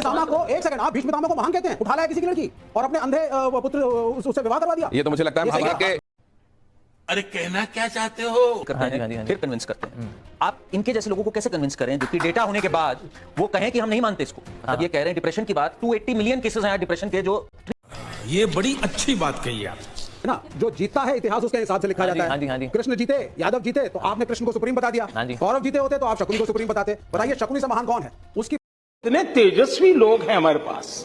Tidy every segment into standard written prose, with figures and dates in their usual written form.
पितामह को, एक सेकंड, आप भीष्म पितामह को महान कहते हैं? उठा लाया किसी की लड़की और अपने अंधे पुत्र उससे विवाह करवा दिया। ये तो मुझे लगता है महाभारत के अरे कहना क्या चाहते हो? फिर कन्विंस करते हैं। आप इनके जैसे लोगों को कैसे कन्विंस करें जो कि डेटा होने के बाद वो कहें कि हम नहीं मानते इसको। मतलब ये कह रहे हैं डिप्रेशन की बात, 280 मिलियन केसेस हैं डिप्रेशन के, जो ये बड़ी अच्छी बात कही आप ना। जो जीतता है इतिहास उसके हिसाब से लिखा जाता है। कृष्ण जीते, यादव जीते तो आपने कृष्ण को सुप्रीम बता दिया। कौरव जीते होते तो आप शकुनी को सुप्रीम बताते। बताइए शकुनी से महान कौन है? उसकी कितने तेजस्वी लोग हैं हमारे पास,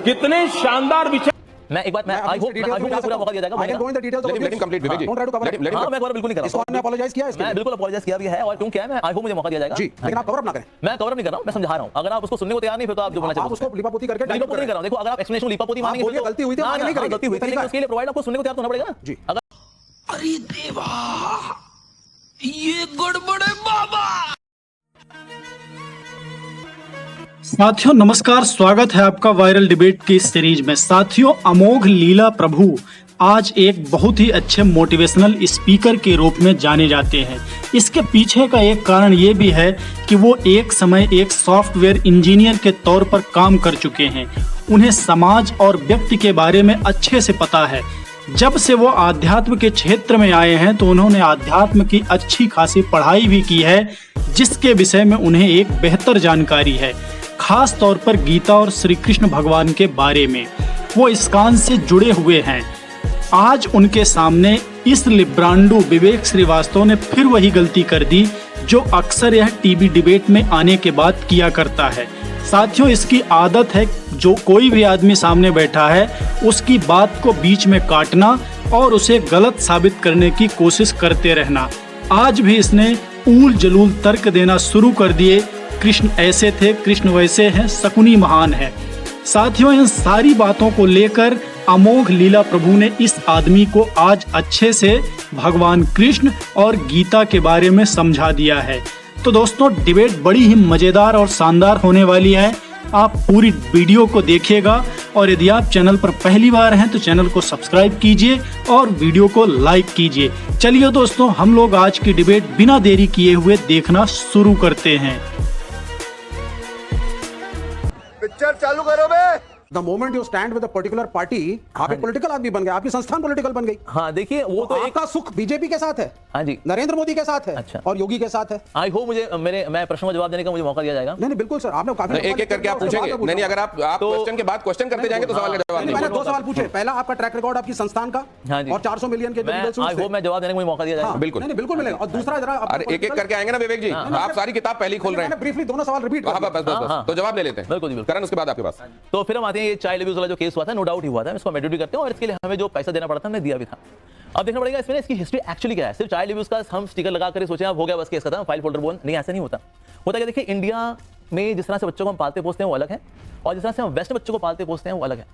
कितने शानदार विचार। मैं एक बात, मैं आई होप पूरा मौका दिया जाएगा। लेकिन कंप्लीट विवेक जी, हां मैं बिल्कुल नहीं कर रहा हूं। इसको अपोलोजाइज किया है, मैं बिल्कुल अपोलोजाइज किया भी है और क्यों क्या, मैं आई होप मुझे मौका दिया जाएगा जी। लेकिन आप कवर अप ना करें। मैं कवर अप नहीं कर रहा हूं, मैं समझा रहा हूं। अगर आप उसको सुनने को तैयार नहीं फिर तो आप जो बोलना चाहते हैं आप उसको लिपापोती करके लिपापोती नहीं कर रहा हूं। देखो अगर आप एक्सप्लेनेशन लिपापोती मानेंगे तो गलती हुई थी, आगे नहीं करेंगे। गलती हुई थी, उसके लिए प्रोवाइड आपको सुनने को तैयार होना पड़ेगा ना जी। अगर अरे देवा, ये गड़बड़ है बाबा। साथियों नमस्कार, स्वागत है आपका वायरल डिबेट की इस सीरीज में। साथियों अमोघ लीला प्रभु आज एक बहुत ही अच्छे मोटिवेशनल स्पीकर के रूप में जाने जाते हैं। इसके पीछे का एक कारण ये भी है कि वो एक समय एक सॉफ्टवेयर इंजीनियर के तौर पर काम कर चुके हैं। उन्हें समाज और व्यक्ति के बारे में अच्छे से पता है। जब से वो आध्यात्म के क्षेत्र में आए हैं तो उन्होंने आध्यात्म की अच्छी खासी पढ़ाई भी की है, जिसके विषय में उन्हें एक बेहतर जानकारी है, खास तौर पर गीता और श्री कृष्ण भगवान के बारे में। वो इस्कॉन से जुड़े हुए हैं। आज उनके सामने इस लिब्रांडो विवेक श्रीवास्तव ने फिर वही गलती कर दी जो अक्सर यह टीवी डिबेट में आने के बाद किया करता है। साथियों इसकी आदत है जो कोई भी आदमी सामने बैठा है उसकी बात को बीच में काटना और उसे गलत साबित करने की कोशिश करते रहना। आज भी इसने ऊल जलूल तर्क देना शुरू कर दिए। कृष्ण ऐसे थे, कृष्ण वैसे हैं, शकुनी महान है। साथियों इन सारी बातों को लेकर अमोघ लीला प्रभु ने इस आदमी को आज अच्छे से भगवान कृष्ण और गीता के बारे में समझा दिया है। तो दोस्तों डिबेट बड़ी ही मजेदार और शानदार होने वाली है। आप पूरी वीडियो को देखिएगा और यदि आप चैनल पर पहली बार हैं तो चैनल को सब्सक्राइब कीजिए और वीडियो को लाइक कीजिए। चलिए दोस्तों हम लोग आज की डिबेट बिना देरी किए हुए देखना शुरू करते हैं। पिक्चर चालू करो बे। The moment you stand with a particular party, आप एक पॉलिटिकल आदमी बन गए, आपकी संस्थान पॉलिटिकल बन गई। हाँ देखिए वो तो आपका सुख बीजेपी के साथ है। हाँ जी, नरेंद्र मोदी के साथ है। अच्छा। और योगी के साथ है। आई होप मुझे मैं प्रश्नों का जवाब देने का मुझे मौका दिया जाएगा। नहीं बिल्कुल सर, आपने काफी एक एक करके आप पूछेंगे। नहीं अगर आप क्वेश्चन के बाद क्वेश्चन करते जाएंगे तो सवाल का जवाब नहीं। मैंने दो सवाल पूछे, पहला आपका ट्रैक रिकॉर्ड आपकी संस्थान का और 400 मिलियन के आई होप मैं जवाब देने का मुझे मौका दिया जाएगा। बिल्कुल नहीं बिल्कुल मिलेगा। और दूसरा जरा एक एक करके आएंगे ना विवेक जी, आप सारी किताब पहली खोल रहे हैं। ब्रीफली दोनों सवाल रिपीट बस तो जवाब ले लेते हैं। बिल्कुल करण उसके बाद आपके पास। तो फिर हम आते हैं ये चाइल्ड अब्यूज वाला जो केस हुआ था, नो डाउट ही हुआ था, इसको मेडिटेट करते हैं और इसके लिए हमें जो पैसा देना पड़ा था हमने दिया भी था। अब देखना पड़ेगा इसमें इसकी हिस्ट्री एक्चुअली क्या है। सिर्फ चाइल्ड अब्यूज का हम स्टिकर लगा कर सोचे अब हो गया बस केस खत्म, फाइल फोल्डर बोन, नहीं ऐसा नहीं होता। होता क्या, देखिए इंडिया में जिस तरह से बच्चों को हम पालते पोसते हैं वो अलग है और जिस तरह से हम वेस्ट में बच्चों को पालते पोसते हैं वो अलग है।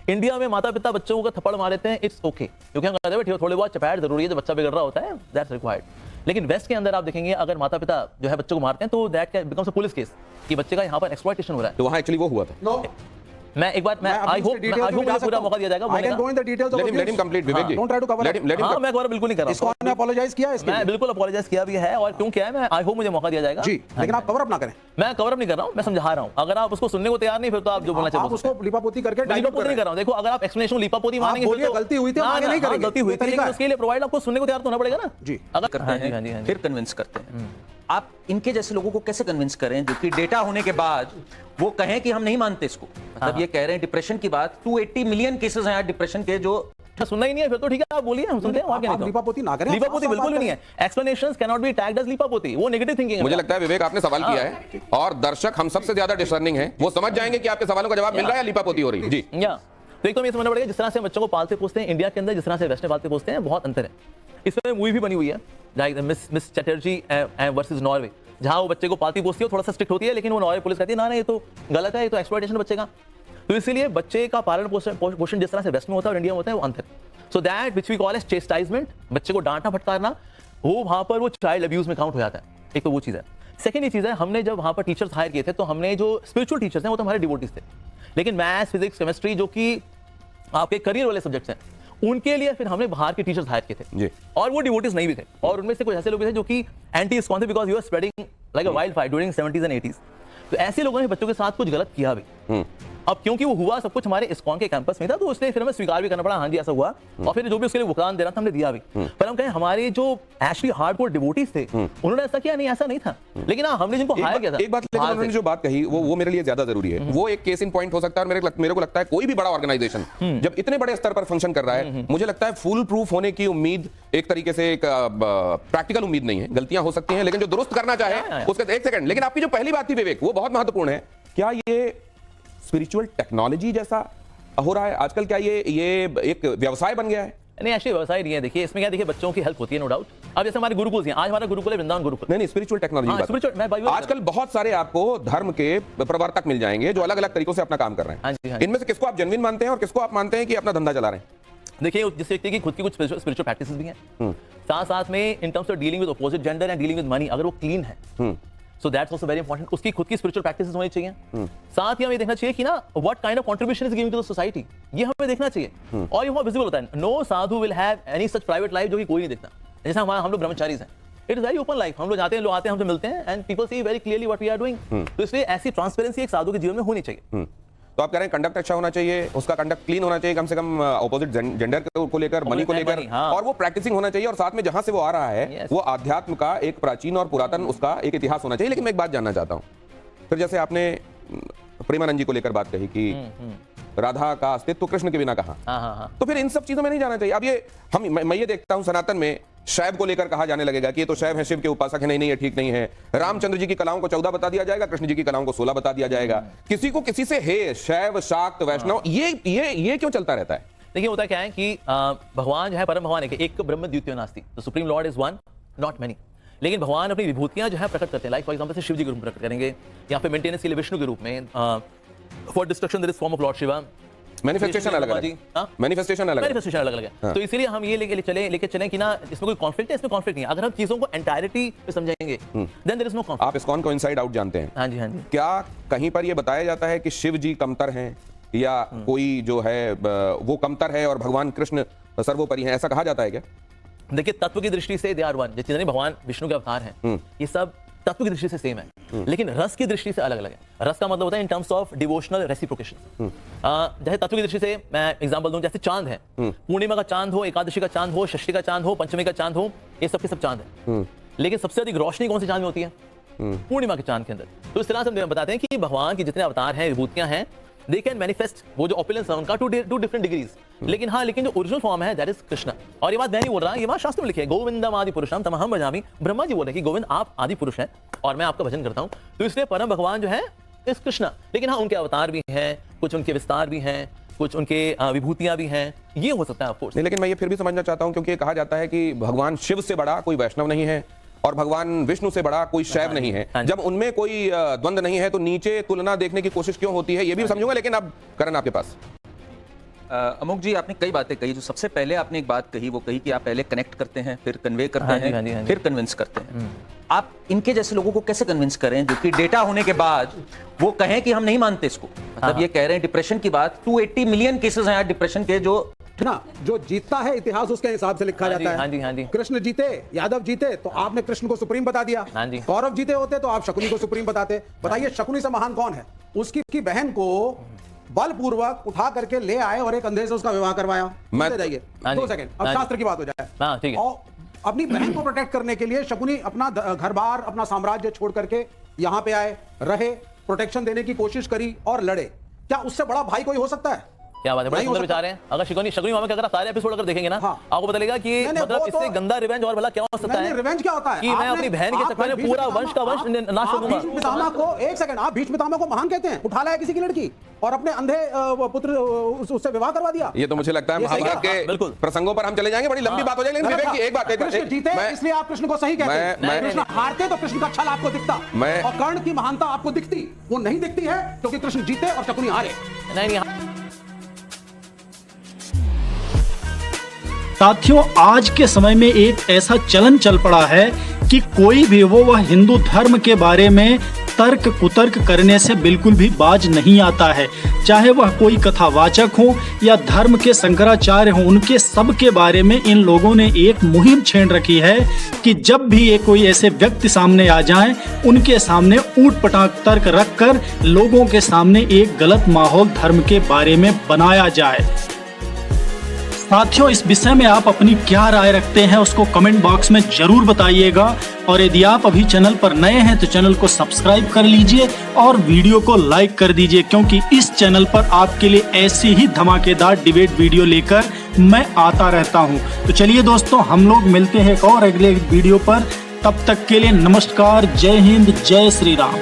इंडिया में माता पिता बच्चों को थप्पड़ मार देते हैं, इट्स ओके, क्योंकि हम कहते हैं ठीक है थोड़ी बहुत चपैट जरूरी है, जब बच्चा बिगड़ रहा होता है दैट्स रिक्वायर्ड। लेकिन वेस्ट के अंदर आप देखेंगे अगर माता पिता जो है बच्चों को मारते हैं तो that becomes a police case कि बच्चे का यहाँ पर एक्सप्लॉइटेशन हो रहा है। तो वहां एक्चुअली वो हुआ था। मैं एक बात, मैं आई होप मुझे पूरा मौका दिया जाएगा। Let him complete Vivek ji, don't try to cover. हां मैं कवर बिल्कुल नहीं कर रहा हूं। इसको आपने अपोलोजाइज किया है इसके लिए? मैं बिल्कुल अपोलोजाइज किया भी है और क्यों क्या है, मैं आई होप मुझे मौका दिया जाएगा जी। लेकिन आप कवर अप ना करें। मैं कवर अप नहीं कर रहा हूं, मैं समझा रहा हूं। अगर आप उसको सुनने को तैयार नहीं फिर तो आप जो बोलना चाहते हैं आप उसको लिपापोती करके लिपापोती नहीं कर रहा हूं। देखो अगर आप एक्सप्लेनेशन लिपापोती मानेंगे फिर तो गलती हुई थी, आगे नहीं करेंगे। गलती हुई थी, उसके लिए प्रोवाइड आपको सुनने को तैयार तो होना पड़ेगा ना जी। अगर करते हैं फिर कन्विंस करते हैं। आप इनके जैसे लोगों को कैसे कन्विंस करें जो कि डेटा होने के बाद वो कहें कि हम नहीं मानते इसको। मतलब ये कह रहे हैं डिप्रेशन की बात, 280 मिलियन केसेस हैं डिप्रेशन के, जो सुनना ही नहीं है फिर तो ठीक है आप बोलिए, हम सुनते हैं। और क्या नहीं, लिपापोती ना करें। लिपापोती बिल्कुल भी नहीं है। Explanations can not be tagged as लिपापोती, वो नेगेटिव थिंकिंग है। मुझे लगता है विवेक आपने सवाल किया है और दर्शक हम सबसे ज्यादा डिसर्निंग है, वो समझ जाएंगे कि आपके सवालों का जवाब मिल रहा है या लिपापोती हो रही है। जी तो एक तो ये समझना पड़ेगा जिस तरह से बच्चों को पालते पोसते हैं इंडिया के अंदर, जिस तरह से वेस्ट में पालते पोसते हैं बहुत अंतर है। इसमें मूवी भी बनी हुई है मिस चटर्जी वर्सेस नॉर्वे, जहां वो बच्चे को पालती पोसती है, थोड़ा सा स्ट्रिक्ट होती है, लेकिन वो नॉर्वे पुलिस कहती है ना ये तो गलत है, ये तो एक्सप्लॉइटेशन बच्चे का। तो इसलिए बच्चे का पालन पोषण जिस तरह से वेस्ट में होता है और इंडिया में होता है वो अंतर। So that which we call as chastisement, बच्चे को डांटना फटकारना, वो वहां पर वो चाइल्ड अब्यूज में काउंट हो जाता है। एक तो वो चीज है। सेकंड ये चीज है, हमने जब वहां पर टीचर्स हायर किए थे तो हमने जो स्पिरिचुअल टीचर्स हैं वो तो हमारे डिवोटीज थे, लेकिन मैथ्स फिजिक्स केमिस्ट्री जो कि आपके करियर वाले सब्जेक्ट्स हैं उनके लिए फिर हमने बाहर के टीचर्स हायर किए थे और वो डिवोटीज नहीं भी थे। और उनमें से कुछ ऐसे लोग थे जो कि एंटी इस्कॉन थे because you are spreading like a wild fire during 70s and 80s। तो ऐसे लोगों ने बच्चों के साथ कुछ गलत किया भी। अब क्योंकि वो हुआ सब कुछ हमारे इस्कॉन के कैंपस में था, तो उसने फिर हमें स्वीकार भी करना पड़ा, हाँ जी ऐसा हुआ, और फिर जो भी उसके लिए वकालत देना था हमने दिया भी। पर हम कहें हमारे जो एक्चुअली हार्डकोर डिवोटीज थे उन्होंने ऐसा किया नहीं, ऐसा नहीं था। लेकिन हाँ, हमने जिनको हायर किया था, एक बात, लेकिन उन्होंने जो बात कही वो मेरे लिए ज्यादा जरूरी है। वो एक केस इन पॉइंट हो सकता है, और मेरे को लगता है कोई भी बड़ा ऑर्गेनाइजेशन जब इतने बड़े स्तर पर फंक्शन कर रहा है, मुझे लगता है फुल प्रूफ होने की उम्मीद एक तरीके से एक प्रैक्टिकल उम्मीद नहीं है। गलतियां हो सकती हैं, लेकिन जो दुरुस्त करना चाहे उसका एक सेकंड। लेकिन आपकी जो पहली बात थी विवेक, वो बहुत महत्वपूर्ण है। क्या ये स्पिरिचुअल टेक्नोलॉजी जैसा हो रहा है आजकल? क्या ये एक व्यवसाय बन गया है? नहीं, ऐसे व्यवसाय नहीं है। देखिए इसमें क्या, देखिए बच्चों की हेल्प होती है नो डाउट। अब जैसे हमारे गुरुकुल हैं, आज हमारा गुरुकुल है वृंदावन गुरुकुल। नहीं, स्पिरिचुअल टेक्नोलॉजी आजकल बहुत सारे आपको धर्म के प्रवर्तक मिल जाएंगे जो अलग अलग तरीकों से अपना काम कर रहे हैं। इनमें से किसको आप जेन्युइन मानते हैं और किसको आप मानते हैं कि अपना धंधा चला रहे हैं? देखिए जिस व्यक्ति की खुद की कुछ स्पिरिचुअल प्रैक्टिसेस भी हैं, साथ साथ में in terms of dealing with opposite gender and dealing with money, अगर वो क्लीन है, so that's also very important. उसकी खुद की स्पिरिचुअल प्रैक्टिसेस होनी चाहिए। साथ ही हमें देखना चाहिए कि ना what kind of contribution is giving to the society, ये हमें देखना चाहिए। और ये बहुत विजिबल होता है। No sadhu will have any such private life जो कि कोई नहीं देखता। जैसे हम लोग ब्रह्मचारीज हैं, it is very open life. हम लोग जाते हैं, लोग आते हैं, हमसे मिलते हैं, and people see very clearly what we are doing. तो इसलिए ऐसी ट्रांसपेरेंसी एक साधु के जीवन में होनी चाहिए। तो आप कह रहे हैं कंडक्ट अच्छा होना चाहिए, उसका कंडक्ट क्लीन होना चाहिए, कम से कम ऑपोजिट जेंडर को लेकर, मनी को लेकर, और वो प्रैक्टिसिंग होना चाहिए, और साथ में जहां से वो आ रहा है वो आध्यात्म का एक प्राचीन और पुरातन उसका एक इतिहास होना चाहिए। लेकिन मैं एक बात जानना चाहता हूं, फिर जैसे आपने प्रेमानंद जी को लेकर बात कही कि राधा का अस्तित्व कृष्ण के बिना कहां, तो फिर इन सब चीजों में नहीं जाना चाहिए। अब ये मैं ये देखता हूं सनातन में शैव को लेकर कहा जाने लगेगा कि ये तो शैव है, शिव के उपासक है। नहीं, ये ठीक नहीं है। रामचंद्र जी की कलाओं को 14 बता दिया जाएगा, कृष्ण जी की कलाओं को 16 बता दिया जाएगा। किसी को किसी से हे शैव, शाक्त, वैष्णव, ये क्यों चलता रहता है? देखिए होता क्या है कि भगवान जो है परम भगवान है कि एक ब्रह्म द्वितीयो नास्ति, तो supreme Lord is one not many. लेकिन भगवान अपनी विभूतियां जो है प्रकट करते हैं, लाइक फॉर एग्जांपल से शिव जी के रूप में प्रकट करेंगे, या फिर मेंटेनेंस के लिए विष्णु के रूप में, for destruction there is form of lord Shiva. Manifestation अलग है, मैनिफेस्टेशन अलग है। तो इसीलिए हम ये लेके चलें कि ना इसमें कोई कॉन्फ्लिक्ट है, इसमें कॉन्फ्लिक्ट नहीं है। अगर हम चीजों को एंटायरिटी पे समझेंगे, then there is no conflict. आप इस्कॉन को इनसाइड आउट जानते हैं? हाँ जी। क्या कहीं पर ये बताया जाता है कि शिव जी कमतर हैं, या कोई जो है वो कमतर है और भगवान कृष्ण सर्वोपरि हैं, ऐसा कहा जाता है क्या? देखिए तत्व की दृष्टि से दे आर वन, जितने भगवान विष्णु के अवतार हैं ये सब तत्व की दृष्टि से सेम है, लेकिन रस की दृष्टि से अलग अलग है। रस का मतलब होता है in terms of devotional reciprocation. जैसे तत्व की दृष्टि से मैं एग्जांपल दूं, जैसे चांद है, पूर्णिमा का चांद हो, एकादशी का चांद हो, षष्ठी का चांद हो, पंचमी का चांद हो, ये सब के सब चांद है। लेकिन सबसे अधिक रोशनी कौन से चांद में होती है? पूर्णिमा के चांद के अंदर। तो इस तरह से हम बताते हैं कि भगवान की जितने अवतार हैं, विभूतियां हैं, दे कैन मैनिफेस्ट वो जो ऑपुलेंस है उनका टू डिफरेंट डिग्रीज। लेकिन जो ओरिजिनल फॉर्म है दैट इज कृष्ण। और ये बात मैं नहीं बोल रहा, ये बात शास्त्र में लिखी है, गोविंदम आदि पुरुषम तमहम भजामि। ब्रह्मा जी बोल रहे हैं कि गोविंद आप आदि पुरुष हैं और मैं आपका भजन करता हूं। तो इसलिए परम भगवान जो है इस कृष्ण। लेकिन हाँ, उनके अवतार भी हैं, कुछ उनके विस्तार भी हैं, कुछ उनके विभूतियां भी हैं, ये हो सकता है ऑफ कोर्स। लेकिन मैं ये फिर भी समझना चाहता हूं, क्योंकि कहा जाता है कि भगवान शिव से बड़ा कोई वैष्णव नहीं है और भगवान विष्णु से बड़ा कोई शैव नहीं है। जब उनमें कोई द्वंद्व नहीं है तो नीचे तुलना देखने की कोशिश क्यों होती है, ये भी समझूंगा। लेकिन अब करण आपके पास। अमोघ जी, आपने कई बातें कही। जो सबसे पहले आपने एक बात कही वो कही कि आप पहले कनेक्ट करते हैं, फिर कन्वे करते हैं, फिर कन्विंस करते हैं। आप इनके जैसे लोगों को कैसे कन्विंस करें जो कि डेटा होने के बाद वो कहें कि हम नहीं मानते इसको? मतलब ये कह रहे हैं डिप्रेशन की बात, 280 मिलियन केसेस हैं डिप्रेशन के, जो जीतता है इतिहास उसके हिसाब से लिखा जाता है। कृष्ण जीते, यादव जीते, तो आपने कृष्ण को सुप्रीम बता दिया। कौरव जीते होते तो आप शकुनी को सुप्रीम बताते। बताइए शकुनी से महान कौन है? उसकी बहन को बलपूर्वक उठा करके ले आए और एक अंधे से उसका विवाह करवाया। जाइए 2 सेकंड, अब शास्त्र की बात हो जाए। और अपनी बहन को प्रोटेक्ट करने के लिए शकुनी अपना घर बार, अपना साम्राज्य छोड़ करके यहाँ पे आए, रहे, प्रोटेक्शन देने की कोशिश करी और लड़े। क्या उससे बड़ा भाई कोई हो सकता है? क्या बात है, बड़े सुंदर विचार हैं। अगर शकुनी मामा के अगर आप सारे एपिसोड अगर देखेंगे ना, आपको पता लगेगा कि मतलब इससे गंदा रिवेंज और भला क्या हो सकता है। रिवेंज क्या होता है कि मैं अपनी बहन के चक्कर में पूरा वंश का वंश नाश कर दूंगा। भीष्म पितामह को, एक सेकंड, आप भीष्म पितामह को महान कहते हैं? उठा लाया किसी की लड़की और अपने अंधे पुत्र उससे विवाह करवा दिया। ये तो मुझे लगता है महाभारत के प्रसंगों पर हम चले जाएंगे, बड़ी लंबी बात हो जाएगी। लेकिन एक बात, कृष्ण जीते इसलिए आप कृष्ण को सही कहते हैं। कृष्ण हारते तो कृष्ण का छल आपको दिखता, और कर्ण की महानता आपको दिखती। वो नहीं दिखती है क्योंकि कृष्ण जीते और शकुनी हारे। नहीं। साथियों, आज के समय में एक ऐसा चलन चल पड़ा है कि कोई भी वह हिंदू धर्म के बारे में तर्क कुतर्क करने से बिल्कुल भी बाज नहीं आता है। चाहे वह कोई कथावाचक हो या धर्म के शंकराचार्य हो, उनके सब के बारे में इन लोगों ने एक मुहिम छेड़ रखी है कि जब भी ये कोई ऐसे व्यक्ति सामने आ जाएं, उनके सामने ऊट पटांग तर्क रखकर लोगों के सामने एक गलत माहौल धर्म के बारे में बनाया जाए। साथियों, इस विषय में आप अपनी क्या राय रखते हैं उसको कमेंट बॉक्स में जरूर बताइएगा। और यदि आप अभी चैनल पर नए हैं तो चैनल को सब्सक्राइब कर लीजिए और वीडियो को लाइक कर दीजिए, क्योंकि इस चैनल पर आपके लिए ऐसी ही धमाकेदार डिबेट वीडियो लेकर मैं आता रहता हूं। तो चलिए दोस्तों, हम लोग मिलते हैं एक और अगले वीडियो पर। तब तक के लिए नमस्कार, जय हिंद, जय श्री राम।